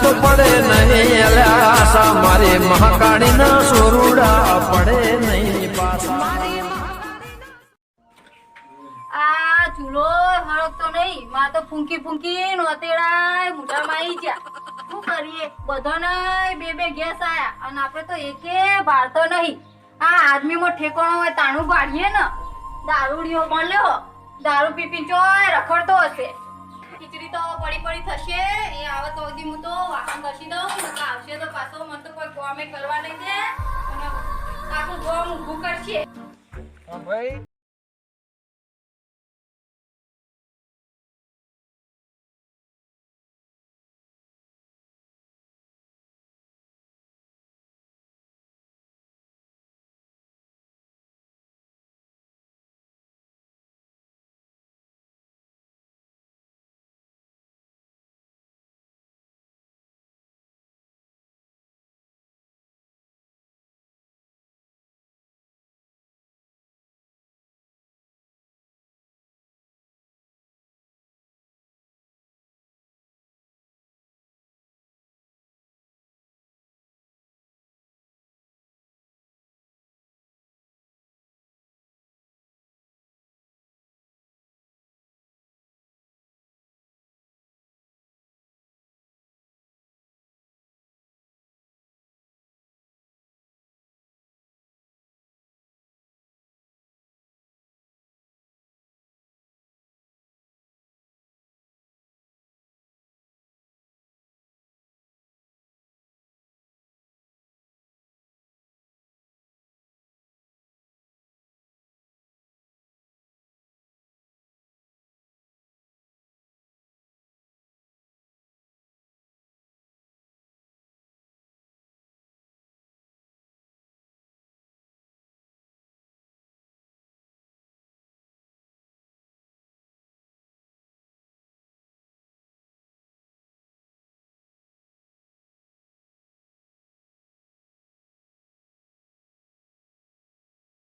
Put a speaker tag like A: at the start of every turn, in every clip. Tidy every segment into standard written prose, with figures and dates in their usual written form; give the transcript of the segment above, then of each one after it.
A: તો પડે નહીં અલ્યા આશા મારી મહાકાળીના સોરુડા પડે નહીં પાછા
B: આ ચૂલો હળગતો નહીં માં તો ફૂંકી ફૂંકી નોતેડા મોઢામાં આવી ગયા શું કરીએ બધાને બે બે ગેસ આયા અને આપણે તો એકે ભારતો નહીં આ આદમીમાં ઠેકાણો હોય તાણું ભાડીએ ને દારૂડીઓ મળ્યો દારૂ પી પી ચોય રખડતો હશે ખીચડી તો પડી પડી થશે એ આવે તો સુધી હું તો વાસણ ઘસી દઉં આવશે તો પાછો મને તો કોઈ કોમે કરવા નહીં દે અને આખું ગોમ ઊભું કરશે
C: ભાઈ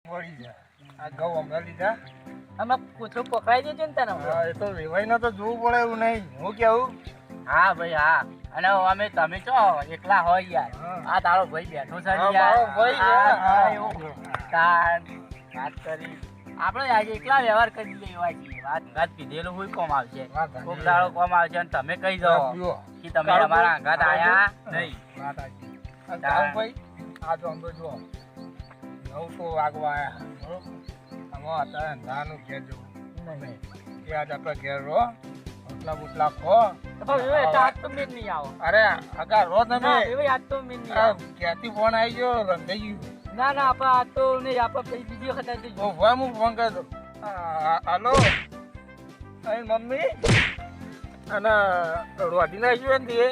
C: આ ઘઉં હમણાં લીધા
D: આમાં કૂતરું પકડાઈ દેજો ને તને
C: એ તો વેવાઈને તો જોવું પડે એવું નહીં હું કેવું
D: હા ભાઈ હા અને અમે તમે છો એકલા હોય યાર આ તારો ભાઈ બેઠો છે
C: હા,
D: યાર
C: મારો ભાઈ છે.
D: હા, એવું તાન વાત કરી આપણે આજે એકલા વ્યવહાર કરી લઈએ એવા છીએ વાત પીધેલું હોય કોમ આવશે
C: વાત સાચી.
D: કોક દાડો કોમ આવશે અને તમે કહી દો
C: જુઓ.
D: કે તમે અમારા અંગાત આયા નહીં
C: વાત સાચી. અને તારું ભાઈ આ જો અંદર જુઓ 9 તો વાગવા આયા બરોબર આમાં અત્યારે અંધારાનું ઘેર જવું એ આજ આપણે ઘેર રહો રોટલા બોટલા ખો
D: આજ તો મેં નહીં આવો
C: અરે આગા રો તમે
D: આજ તો મેં નહીં
C: આ
D: આવો
C: ક્યાંથી ફોન આવી ગયો રંધાઈ ગયું
D: ના ના આપણે આજ તો નહીં આપણે પછી બીજી વખત આવી જઈશું.
C: ભાઈ હું ફોન કરતો હાલો અહીં મમ્મી અને રોટી નાખ્યું ને તે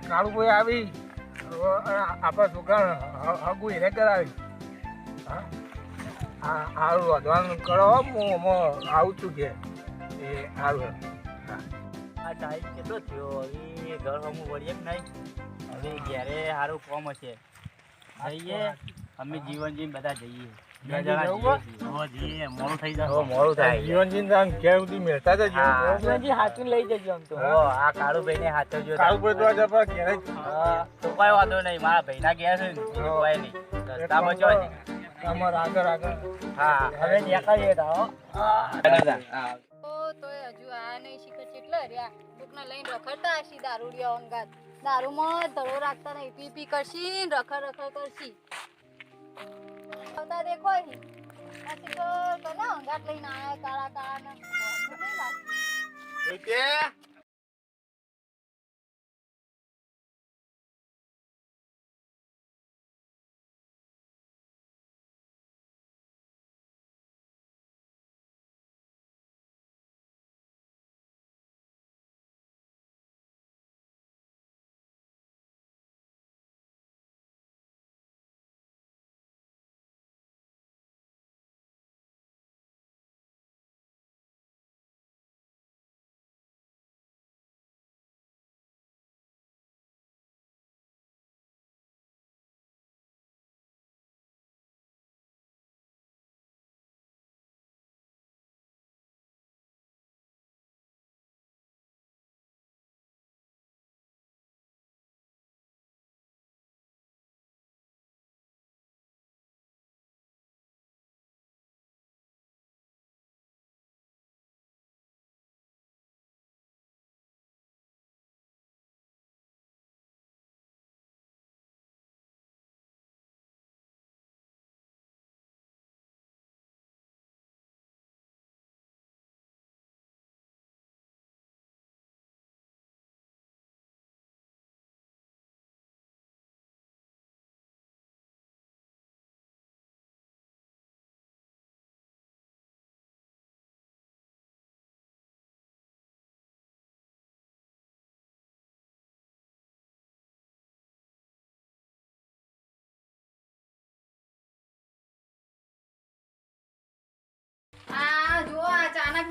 C: કાળુભાઈ આવી આપણા છોકરા હગું એને કરાવી હા સારું વધવાનું કરો હું આવું છું કે એ સારું
D: આ ટાઈમ કેટલો થયો હવે ઘર હમું વળીએ કે નહીં હવે ઘેરે સારું કોમ હશે જઈએ અમે જીવનજી બધા જઈએ બે જણા જઈએ. મોડું થઈ જાય મોડું થાય
C: જીવનજી ઘેર સુધી મેળતા જજો
D: જીવનજી હાથું લઈ જજો આમ તો આ કાળુભાઈ ને હાથવજો
C: કાળુભાઈ તો આજે આપણા ઘેર જ
D: તો કોઈ વાંધો નહીં મારા ભાઈના ઘેર છે ને કોઈ નહીં રસ્તામાં જો
C: અમારે આગળ આગળ
D: હા હવે નીકળીએ તો
B: તોય હજુ આ નહીં શીખર કેટલા રહ્યા દુઃખને લઈને રખડતા હશી દારૂડિયા અંગાત દારૂમાં ધડો રાખતા નહીં પી પી કરશી રખડ રખડ કરશી આવતા દેખો અહીં પછી તો કના અંગાત લઈને આયા કાળા કાળા ના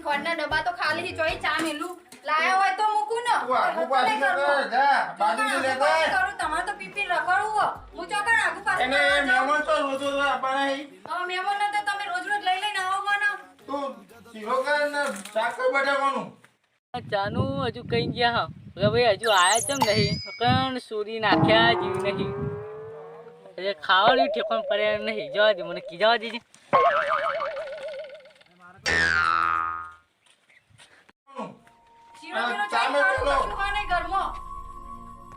B: ઘરના ડબ્બા તો ખાલી છે જોઈ ચા મેલું લાયા હોય તો મૂકું ને
C: તું આગુ પાછું તો કર, જા બાજુથી લેતા આય.
B: કરું તમારે તો પીપી રખડવું હો. હું ચોકણ આગુ પાછું
C: એને
B: કરવા જાઉં.
C: મહેમાન તો રોજો તો આપણે
B: હવે મહેમાનને તો તમે રોજ રોજ લઈ લઈને આવો છો ને.
C: તું શીરો કર ને શાક કર બટાકાનું.
D: ચાનું હજુ કઈ ગયા હા ભાઈ હજુ આયા ચમ નહીં કણ સુરી નાખ્યા જીવ નહીં એટલે ખાવાનું ઠેકાણ પડે એમ નહીં જવા દે મને કીધા દેજે
B: શીરો બીરો
C: ચા
B: ચાઈ
C: મેલો.
B: ખાવાનું કશું હોય નહીં ઘરમાં.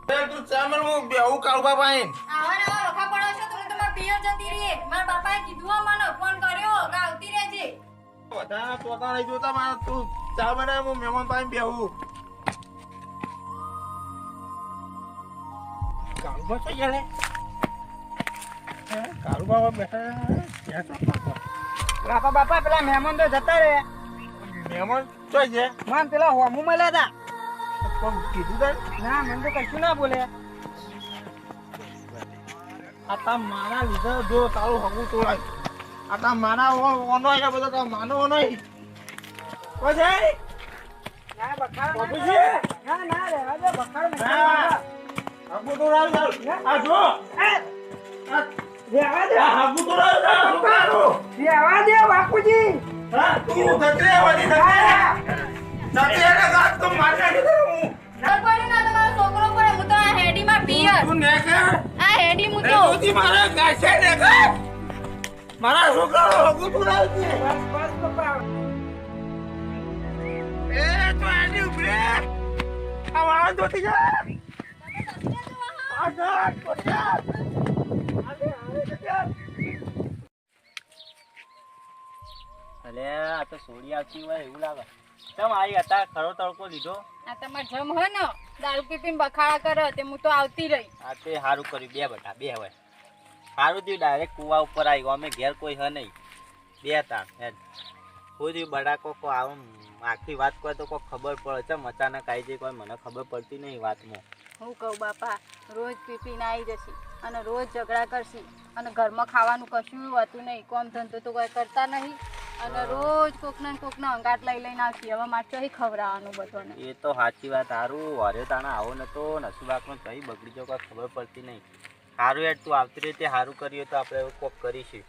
C: બે તું ચામર હું બેહું કાળુબા પાઈન.
B: આવા ને આવા વખા પડો છો તમે તમારા પિયર જતી રહીએ. મારા બાપાએ કીધું હો મને ફોન કર્યો કે આવતી રહેજે.
C: વધારે તોતા નહીં જોતા મારે તું ચા બનાય હું મહેમાન પાઈન બેહું. કાળુબા તો યાર કાળુબા બેઠા
D: બાપા પેલા મહેમાન તો જતા રે
C: મહેમાન ચોય છે
D: મને પેલા હોમું મળ્યા હતા
C: પણ કીધું તને
D: ના મને તો કશું ના બોલે
C: આ તા મારા લીધે જો તારું હગું તોડાય આ તા મારા ઓનો એ બધો તા માનો ઓનો પછી
D: ના બખાડો
C: બાપુજી.
D: ના ના રે આજે બખાડો
C: હગું તોડાય આ જો
D: રેવા દે
C: હગું તોડાય
D: રેવા દે બાપુજી
C: હા તું ધકરે વાળી ધકરે ને ગાત તો મારી નાખી દે હું
B: ડર પડ્યું ના તમારો છોકરો પડે. હું તો આ હેડીમાં પિયર.
C: તું ને કે
B: આ હેડી હું
C: એ
B: તો
C: તુજી મારા ગાશે ને કે મારા છોકરાનો હગું તોડાય છે
D: બસ બસ બાપા
C: એ તો આની ઉભરે આ વાળ જોતી જા આ જા કોઠા
D: અલે આ તો સોડી આવતી હોય એવું લાગે ચમ આવી હતા ખરો તડકો લીધો
B: આ તમાર જમ હોય ને દારૂ પીપીને બખાડા કરે તે હું તો આવતી રહી.
D: આ તે સારું કર્યું બે બટા બે હવે સારું થયું ડાયરેક્ટ કુવા ઉપર આવી અમે ઘેર કોઈ હ નહીં બે હતા કોઈ થયું બડાકો કો આમ આખી વાત કોઈ તો કોઈ ખબર પડે ચમ અચાનક આવી જાય કોઈ મને ખબર પડતી નહીં વાતમાં
B: હું કહું બાપા રોજ પીપીને આવી જશે અને રોજ ઝઘડા કરશે અને ઘરમાં ખાવાનું કશું હોતું નહીં. કોમ ધંધો તો કોઈ કરતા નહીં અને રોજ કોકના ને કોકના અંગાટ લઈ લઈને આવશે. હવે મારે તો ખવડાવવાનું બધાને.
D: એ તો સાચી વાત સારું હરે તાણા આવો નતો નસીબાકનો કઈ બગડી જાવ કોઈ ખબર પડતી નહીં સારું યાર તું આવતી રીતે સારું કર્યું તો આપણે કોક કરીશું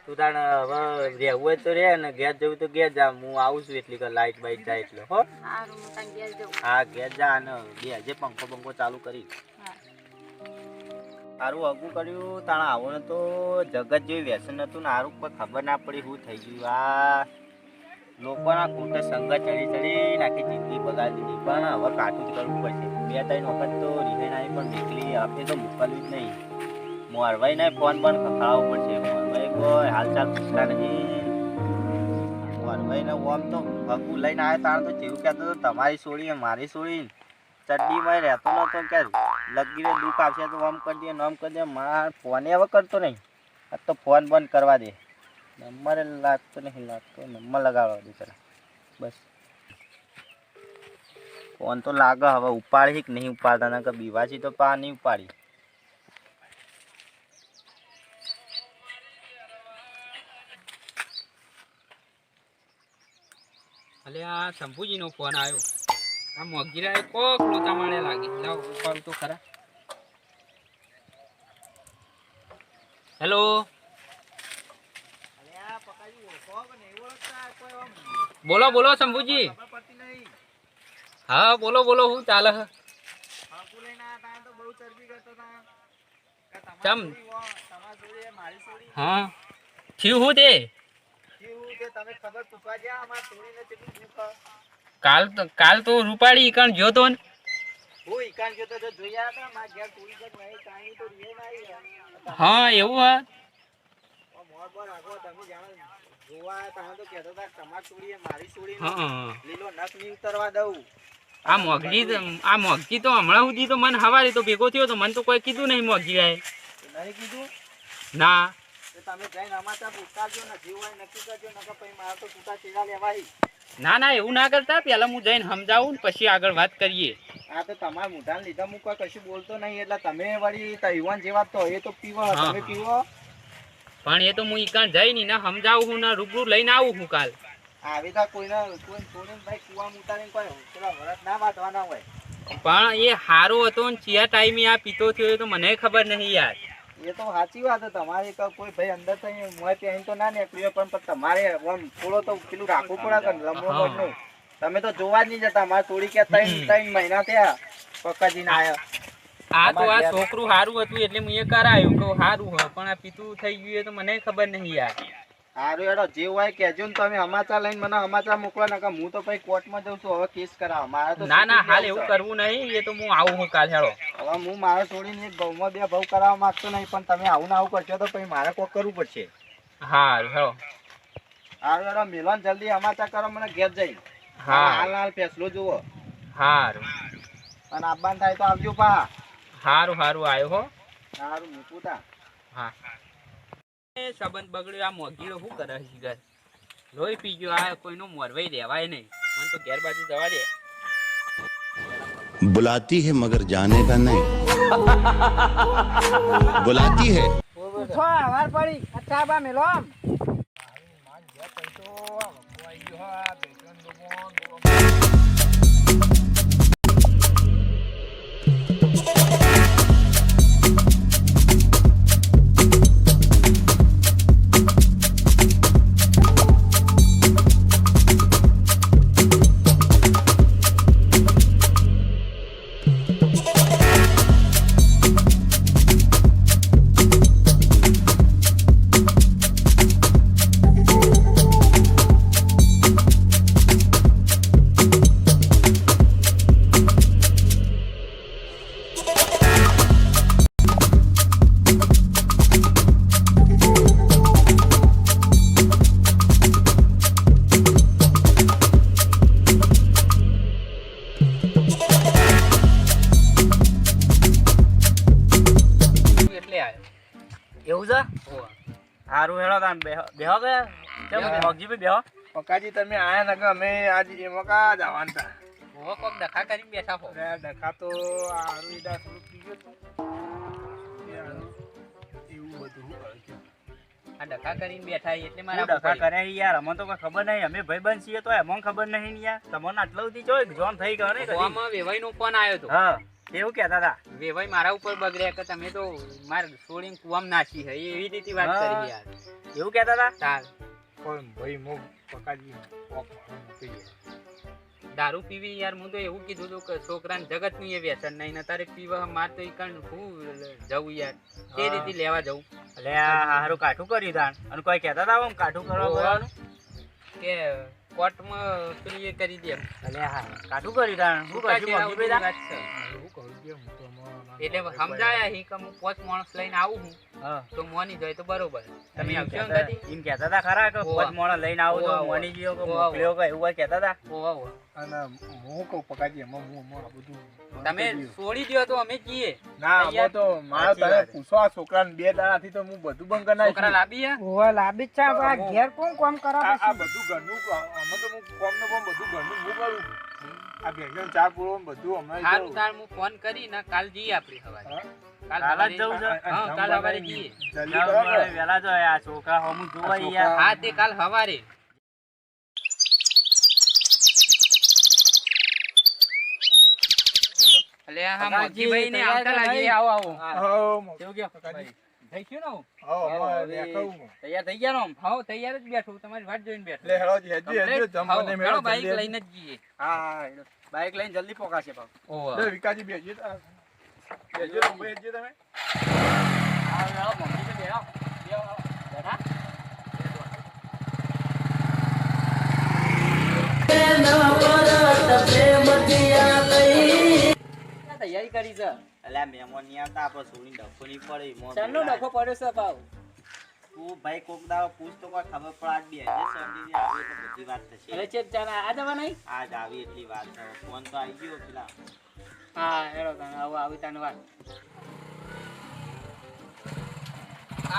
D: તું તાણ હવે રહેવું હોય તો રહે ને ઘેર જવું તો ઘેર જા હું આવું છું એટલી કર લાઈટ બાઈટ જાય એટલે હો
B: સારું હું તાન ઘેર જઉં.
D: હા ઘેર જા અને બે હજે પંખો બંખો ચાલુ કરી
B: હા.
D: સારું હગું કર્યું તાણા આવો ને તો જગત જેવી વ્યસન હતું ને સારું કોઈ ખબર ના પડી શું થઈ ગયું આ લોકોના ખોટે સંગત ચડી ચડી નાખી જિંદગી બગાડી દીધી પણ હવે કાઢું જ કરવું પડશે બે ત્રણ વખત તો રિહાઈન આવી પણ નીકળી આપણે તો મોકલવી જ નહીં મોરભાઈને ફોન પણ ખખડાવવો પડશે મોરભાઈ કોઈ હાલચાલ પૂછતા નહીં મોરભાઈને ઓમ તો હગું લઈને આવ્યો તાણ તો જેવું કહેતો હતો તમારી છોડી મારી છોડી ચડ્ડીમાં રહેતો નતો કે લગીને દુઃખ આવશે તો આમ કરી દે આમ કરી દે માર ફોને હવે કરતો નહીં આ તો ફોન બંધ કરવા દે નંબર લાગતો નહીં લાગતો નંબર લગાવવા દે ચલા બસ ફોન તો લાગે હવે ઉપાડી કે નહીં ઉપાડતા ના કે બીવાજી તો પા નહીં ઉપાડી
E: અલે આ શંભુજીનો ફોન આવ્યો આ મોગીરાએ કોક લોતા માળે લાગી લાવ ઉપાડું તો ખરા હેલો બોલો બોલો શંભુજી હા બોલો બોલો શું ચાલે હે ચમ હા થયું હું તે કાલ તો રૂપાળી ઈકણ ગયો તો ને હા એવું હા આ મોગજી તો હમણાં સુધી તો મને હવારે તો ભેગો થયો તો મને તો કોઈ કીધું નહીં મોગજી આય ના ના ના એવું ના કરતા પેલા હું જઈને સમજાવું ને પછી આગળ વાત કરીએ
D: આ તો તમારા મોઢાને લીધે હું કોઈ કશું બોલતો નહીં એટલે તમે વળી યુવાન જેવા તો એ તો પીવો તમે પીવો
E: પણ એ તો હું ઈકાન જઈ નહીં ને સમજાવું હું ને રૂબરૂ લઈને આવું હું કાલ
D: આવી તો કોઈને કોઈ છોડીને ભાઈ કુવામાં ઉતારીને કોઈ પેલા વરસ ના બાંધવાના હોય.
E: પણ એ હારો હતો ને ચિયા ટાઈમે આ પીતો થયો એ તો મને ખબર નહીં યાર.
D: એ તો સાચી વાત છે તમારી કે કોઈ ભાઈ અંદર થઈ મોય ત્યાં તો ના નીકળ્યો પણ તમારે આમ થોડો તો પેલું રાખવું પડે કે લમણો બમણો. તમે તો જોવા જ નહીં જતા. મારે થોડી કે 3 મહિના થયા પક્કાજીને આયા.
E: આ તો આ છોકરું સારું હતું એટલે મેં એ કરાયું કે સારું હોય, પણ આ પીતું થઈ ગયું એ તો મને ખબર નહીં યાર.
D: સારું હેડો જે હોય કહેજો ને તમે સમાચાર લઈને મને સમાચાર મોકલો ને કે હું તો ભાઈ કોર્ટમાં જઉં છું હવે કેસ કરાવવા. મારે તો
E: ના ના હાલ એવું કરવું નહીં, એ તો હું આવું હું કાલ હેડો.
D: હવે હું મારે છોડીને એક ભાવમાં 2 ભાવ કરાવવા માંગતો નહીં, પણ તમે આવું ને આવું કરશો તો પછી મારે કોક કરવું પડશે.
E: હારું હેડો.
D: સારું હેડો મેલો ને જલ્દી સમાચાર કરો મને ઘેર જઈ.
E: હા
D: હાલ ફેસલો જુઓ
E: હારું
D: અને આપવાનું થાય તો આવજો પા.
E: હારું હારું આવ્યો હો.
D: સારું મૂકું તા.
E: હા એ સંબંધ બગડ્યો. આ મોગીડો શું કરે છે ઘર? લોહી પી ગયો. આ કોઈનો મોરવાઈ રહેવાય નહીં. મને તો ઘેર બાજુ જવા દે.
F: बुलाती है मगर जाने का नहीं बुलाती है
C: વાર પડી અચ્છા મેલો આમ
D: એવું છે? સારું હેડો તાન બેહો ગયા. કેમ મોગજી ભાઈ બેહો?
C: પક્કાજી તમે આયા ને કે અમે આજ એમાં કા જવાના હતા.
E: ઓહો કોક ડખા કરીને બેઠા હો.
C: અરે ડખા તો આ આરુઈડા થોડું પી ગયો તો એવું બધું શું કરે છે?
E: આ ડખા કરીને બેઠા એટલે
D: હું
E: મારા
D: ડખા કરે યાર. અમને તો કઈ ખબર નહીં. અમે ભાઈબંધ છીએ તો એમાં ખબર નહીં ને યાર. તમને આટલા સુધી જોઈ જોન થઈ ગયો ને કદી?
E: ગોવામાં વેવાઈનો ફોન આવ્યો હતો.
D: હા એવું કહેતા હતા.
E: વેવાઈ મારા ઉપર બગડ્યા કે તમે તો માર છોડીને કુવામાં નાખી છે એવી રીતે વાત કરી યાર.
D: એવું કહેતા હતા.
E: તાર
C: પણ ભાઈ મો પક્કાજી કોક મૂકી ગયા.
E: દારૂ પીવી યાર. હું તો એવું કીધું હતું કે છોકરાને જગતનું એ વ્યસન નહીં ને તારે પીવા માર તો ઈકણ હું જવું યાર તે રીતે લેવા જવું.
D: એટલે આ હારું કાઠું કર્યું તાણ. અને કોઈ કહેતા હતા આમ કાઠું કરવા બોલવાનું
E: કે કોર્ટમાં પેલી એ કરી દે.
D: એટલે હા કાઠું કર્યું તાણ. શું કરશું મોગજી ભાઈ તાણ?
E: વાત છે.
C: એવું કહું કે હું તો હમણાં
E: એટલે સમજાયા હી કે હું 5 માણસ લઈને આવું હું
D: હા
E: તો મોની જાય તો બરોબર. તમે
D: એમ
E: આવશો
D: કહેતા-
E: અંગાથી?
D: એમ કહેતા હતા ખરા કે
E: ઓવા.
D: 5 મોણા લઈને આવું તો
E: ઓવા, ઓવા.
D: મોની જીઓ કે
E: ઓવા,
D: મોકલ્યો કે એવું કઈ કહેતા હતા.
E: ઓવા, ઓવા.
C: અને હું કહું પક્કાજી એમાં હું આ બધું
E: તમે છોડી દ્યો તો અમે જઈએ.
C: ના
E: તૈયાર?
C: અમે તો મારે
D: સાચી
C: તમે
D: વાત.
C: પૂછો આ છોકરાને 2 દાડાથી તો હું બધું બંધ કરી
E: છોકરા
C: નાખ્યું.
E: લાવી હે?
C: ઘેર કોણ કામ કરે આ બધું ઘરનું અમે તો હું કોમ ને કોમ બધું ઘરનું હું કરું. આ ભેગા ચા પૂરો બધું હમણાં
E: હારું તાર હું ફોન કરી ને કાલ જઈએ આપણે સવારે.
C: હા?
E: કાલ
D: કાલ જ
E: સવારે
D: જવું છે?
E: હા કાલ સવારે જઈએ.
C: જલ્દી કરો કે.
D: વહેલા જો આ છોકરા હમું જોવાય
C: આ
D: યાર.
C: છોકરા-
E: હા તે કાલ સવારે. એટલે હા મોગીભાઈ ને આવતા લાગીએ. આવો આવો.
C: હા, મો-
D: કેવું ગયો?
C: પક્કાજી.
E: થઈ ગયું ને હું?
C: હા, અમારે
D: હવે
C: દેખાવું.
D: તૈયાર થઈ ગયા ને આમ?
E: હાઉ તૈયાર જ બેઠું તમારી વાટ જોઈને બેઠું.
C: લે હેડો જી, હેજી, હેજી,
E: Complete?
C: જમવા
E: હાઉ,
C: ને
E: હેડો
C: મેળો
E: બાઈક
C: જલ્દી.
E: લઈને જ જઈએ.
D: હા બાઈક લઈને જલ્દી પોકાશે બાપ.
E: ઓવા.
C: લે વિકાસજી બેસજો તો. બેસજો તો, બેસજો તમે.
D: હા વેળો મમ્મી તો બેહો. બેઠા? તૈયારી કરી છે. અલ્યા મહેમાન નહીં આવતા આપણે સોની ડફો નહીં પડે મોં
E: ચાલનો ડખો પડ્યો છે ભાવ.
D: તું ભાઈ કોક દાડો પૂછ તો કોઈ ખબર પડે. આજ બે હજાર સમજી આવી તો બધી વાત થશે.
E: અરે છે ચાલ આ જવા નહીં.
D: આજ આવી એટલી વાત છે. ફોન તો આવી ગયો પેલા.
E: હા હેડો તને આવો આવી તને વાત.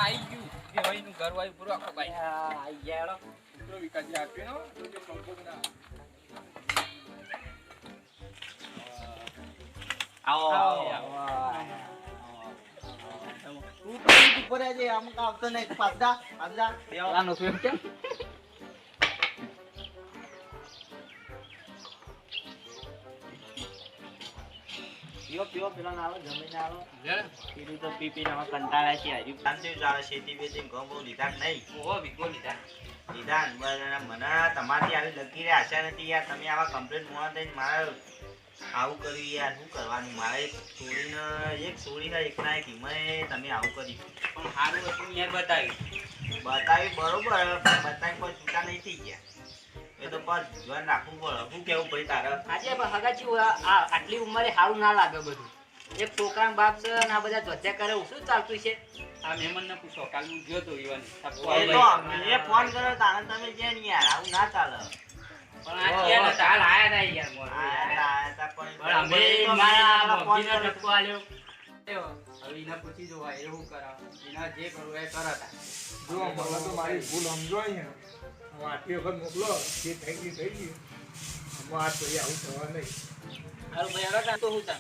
E: આઈ ગયું દેવાઈનું ઘર વાયુ પૂરો આખો ભાઈ.
D: હા આઈ ગયા હેડો.
C: તો વિકાસજી આપીને હો, તો જે કંકોત્રી ના.
D: આવો
E: આવો.
D: તું પણ ઉપર રહેજે. અમુક આવતો નહીં પાછા પાછા બેહો.
E: આનો ફેર કેમ?
D: પીઓ પીઓ પેલા ના આવો જમીને આવો પીલું તો પી પીને હવે કંટાળ્યા છે હજી શાંતિ ચાલે શેતી બેતી ઘઉં બહુ લીધા કે નહીં
E: ઓહો વિગો લીધા
D: લીધા ને બસ મને તમારી આવી લગી રહ્યા આશા નથી યાર તમે આવા કમ્પ્લેટ મોડા થઈને મારે આવું કર્યું યાર શું કરવાનું મારે એક છોડીને એકના એક હિમય તમે આવું કર્યું
E: પણ સારું હતું યાર બતાવ્યું
D: બતાવી બરોબર પણ બતાવી કોઈ છૂટા નહીં થઈ ગયા એ તો પર ધ્યાન રાખવું પડે શું કેવું ભાઈ તારે
E: આજે હગાચી આટલી ઉંમરે સારું ના લાગે બધું એક છોકરા બાપ છે અને આ બધા ધ્વજા કરે શું ચાલતું છે આ મહેમાન ને પૂછો કાલ હું ગયો તો
D: એ ફોન કર્યો તારે તમે જે ને યાર આવું ના ચાલે
E: પણ આ ક્યાં નતા હાલ આયા તા યાર મોર
D: આયા તા પણ
E: અમે મારા મોગીનો ટપકો આલ્યો હવે એને પૂછી જોવા એવું કરાવ એના જે કરવું એ કરતા
C: જો મને તો મારી ભૂલ સમજો અહીંયા હું આટલી વખત મોકલો જે થઈ ગયું આમાં આ તો આવું થવા નહીં
E: હારું ભાઈ હવે તો હું તા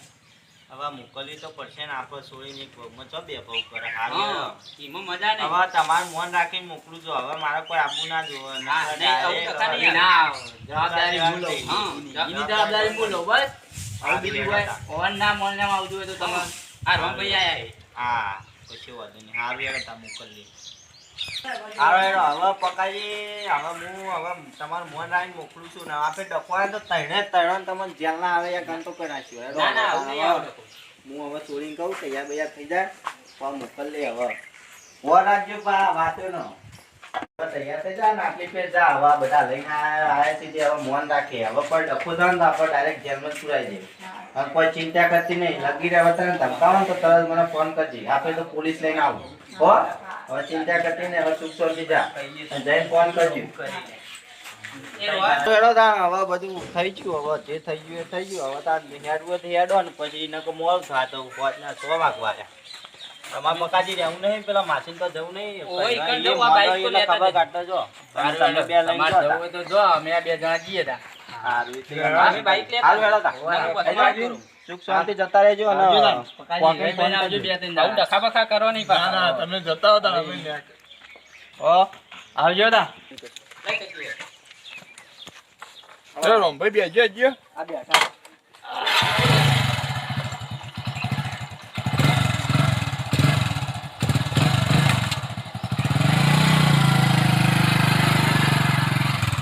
D: હવે મોકલવી તો પડશે ને આપણે છોડીને એક પગમાં ચો બે પગ કરે
E: હા એમાં મજા નહીં
D: હવે તમારું મન રાખીને મોકલું છું હવે મારે કોઈ આપવું ના જોવે
E: ના નહીં આવું તો ખાલી ના જવાબદારી હું લઉં હા એની જવાબદારી હું લઉં બસ હવે બીજું હોય ઓન ના મોન નામ આવતું હોય તો તમે આ રમ ભાઈ આયા
D: હા પછી વાંધો નહીં હારું યાર તમે મોકલી હવે પકાજી હવે હું તમારું મન રાખીને મોકલું છું ને આપણે ડખવાય તો તૈણે તમને જેલ ના આવે યા કંતો કરી નાખ્યો
E: ના ના આવું નહીં આવડે
D: હું હવે છોડીને કહું તૈયાર બૈયાર થઈ જાય પણ મોકલ લે હવે હો રાખજો વાતો ન તૈયાર થઈ જાય ને આટલી ફેર જા હવે બધા લઈને આવ્યા છે તે હવે મોન રાખે હવે પણ ડખો થાય ને તો આપણે ડાયરેક્ટ જેલમાં જ પુરાઈ જાય હવે કોઈ ચિંતા કરતી નહીં લગી રહ્યા તને ધમકાવો તો તરત મને ફોન કરજે આપણે તો પોલીસ લઈને આવું હો હવે ચિંતા કરતી ને હવે સુખ શાંતિ જા જઈને ફોન કરજો હવે બધું થઈ ગયું હવે જે થઈ ગયું એ થઈ ગયું હવે તાર હેડવું તો હેડો ને પછી નકો મોલ થાતો 6 વાગવા તમારે મકાજી રહેવું નહીં પેલા માસીને તો જવું નહીં ખબર કાઢતો જો તમે બે લઈને જવું તો જો અમે બે જણા જઈએ તા સારું બાઈક લે હાલ હેડો તા સુખ શાંતિ જતા રહેજો અને પકાજી બે ત્રણ
E: ડખા બખા કરો નહીં
C: ના ના તમે જતા હતા અમે
D: આવજો તા
C: રોમભાઈ બેસજો
D: આ બેઠા